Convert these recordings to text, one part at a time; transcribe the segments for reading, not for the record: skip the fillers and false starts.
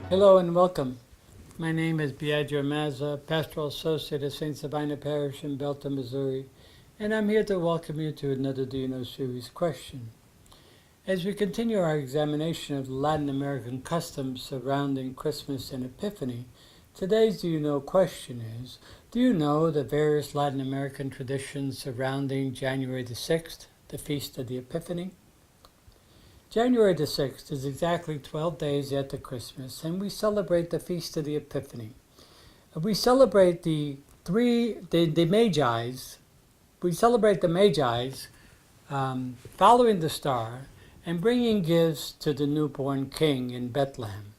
Hello and welcome. My name is Biagio Mazza, Pastoral Associate at St. Sabina Parish in Belton, Missouri, and I'm here to welcome you to another Do You Know series question. As we continue our examination of Latin American customs surrounding Christmas and Epiphany, today's Do You Know question is, do you know the various Latin American traditions surrounding January the 6th, the Feast of the Epiphany? January the 6th is exactly 12 days after Christmas, and we celebrate the Feast of the Epiphany. We celebrate the Magi's. We celebrate the Magi's following the star and bringing gifts to the newborn king in Bethlehem.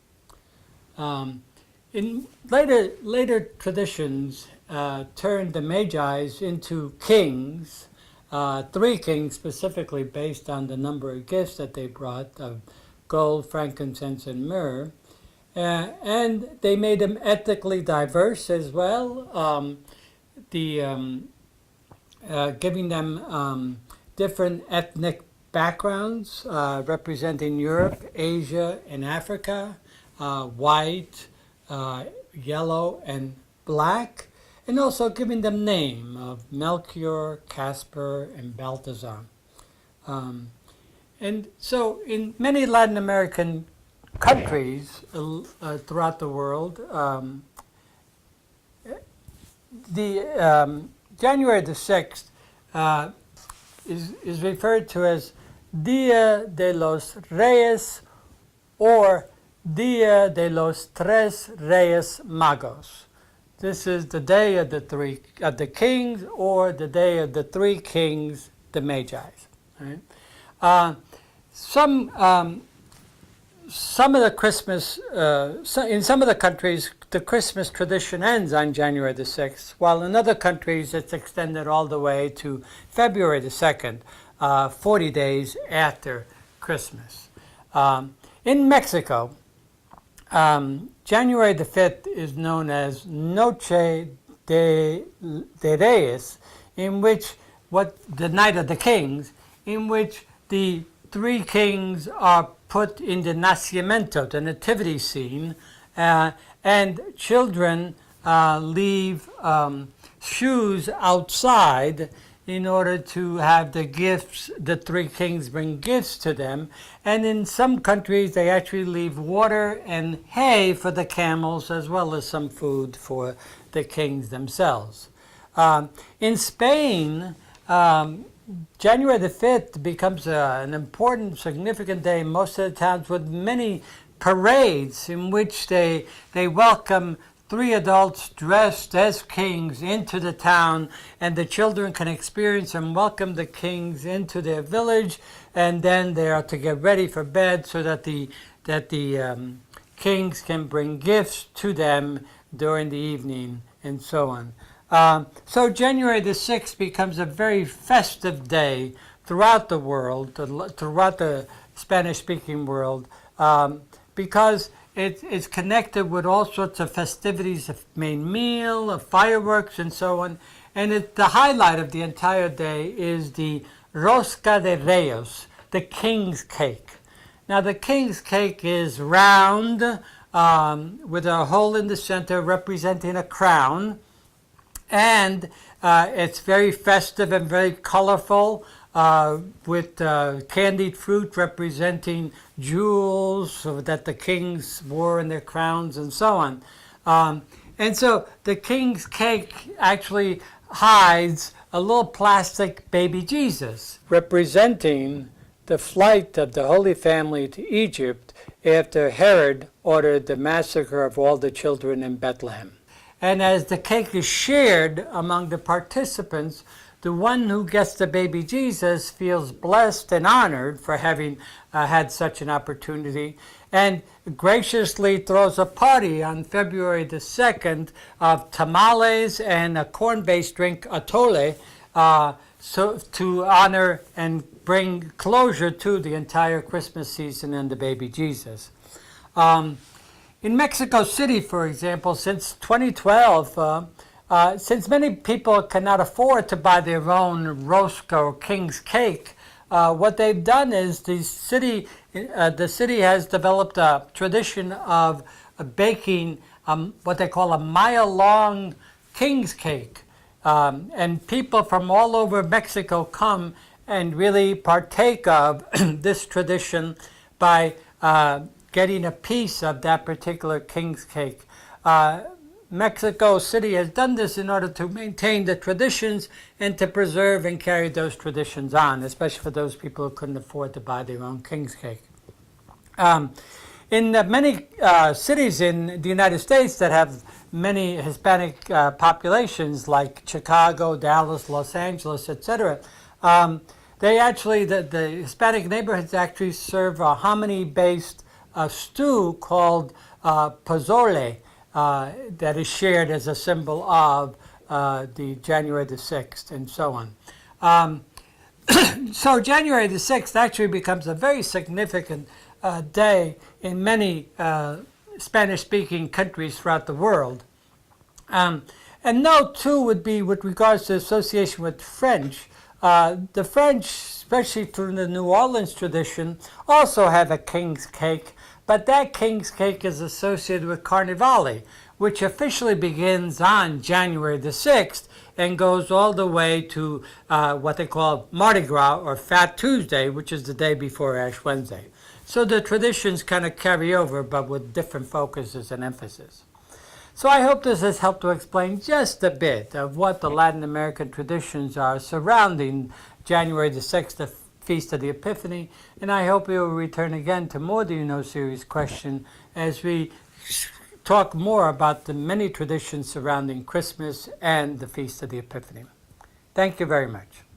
In later traditions turned the Magi's into kings. Three kings specifically based on the number of gifts that they brought of gold, frankincense, and myrrh. And they made them ethnically diverse as well, giving them different ethnic backgrounds representing Europe, Asia, and Africa, white, yellow, and black. And also giving them name of Melchior, Caspar, and Balthazar. And so in many Latin American countries throughout the world, the January the 6th is referred to as Dia de los Reyes or Dia de los Tres Reyes Magos. This is the day of the kings, or the day of the three kings, the Magi's. Right? Some of the Christmas, in some of the countries, the Christmas tradition ends on January the 6th, while in other countries it's extended all the way to February the 2nd, 40 days after Christmas. In Mexico, January the 5th is known as Noche de Reyes, in which the night of the kings, in which the three kings are put in the nacimiento, the nativity scene, and children leave shoes outside in order to have the gifts, the three kings bring gifts to them. And in some countries, they actually leave water and hay for the camels, as well as some food for the kings themselves. In Spain, January the 5th becomes an important, significant day in most of the towns, with many parades in which they welcome three adults dressed as kings into the town, and the children can experience and welcome the kings into their village, and then they are to get ready for bed so that the kings can bring gifts to them during the evening, and so on. So January the 6th becomes a very festive day throughout the world, throughout the Spanish-speaking world, because it's connected with all sorts of festivities, a main meal, of fireworks, and so on. And the highlight of the entire day is the Rosca de Reyes, the king's cake. Now, the king's cake is round with a hole in the center representing a crown. And it's very festive and very colorful, with candied fruit representing jewels that the kings wore in their crowns, and so on. And so the king's cake actually hides a little plastic baby Jesus, representing the flight of the Holy Family to Egypt after Herod ordered the massacre of all the children in Bethlehem. And as the cake is shared among the participants, the one who gets the baby Jesus feels blessed and honored for having had such an opportunity, and graciously throws a party on February the 2nd of tamales and a corn-based drink, atole, so to honor and bring closure to the entire Christmas season and the baby Jesus. In Mexico City, for example, since 2012, since many people cannot afford to buy their own rosca or king's cake, what they've done is the city has developed a tradition of baking what they call a mile-long king's cake. And people from all over Mexico come and really partake of this tradition by getting a piece of that particular king's cake. Mexico City has done this in order to maintain the traditions and to preserve and carry those traditions on, especially for those people who couldn't afford to buy their own king's cake. In many cities in the United States that have many Hispanic populations, like Chicago, Dallas, Los Angeles, etc., they actually, the Hispanic neighborhoods actually serve a hominy-based stew called pozole that is shared as a symbol of the January the 6th and so on. So January the 6th actually becomes a very significant day in many Spanish-speaking countries throughout the world. And note, too, would be with regards to association with French. The French, especially through the New Orleans tradition, also have a king's cake, but that king's cake is associated with Carnivale, which officially begins on January the 6th and goes all the way to what they call Mardi Gras, or Fat Tuesday, which is the day before Ash Wednesday. So the traditions kind of carry over, but with different focuses and emphasis. So I hope this has helped to explain just a bit of what the Latin American traditions are surrounding January the 6th, the Feast of the Epiphany, and I hope you will return again to more Do You Know series question as we talk more about the many traditions surrounding Christmas and the Feast of the Epiphany. Thank you very much.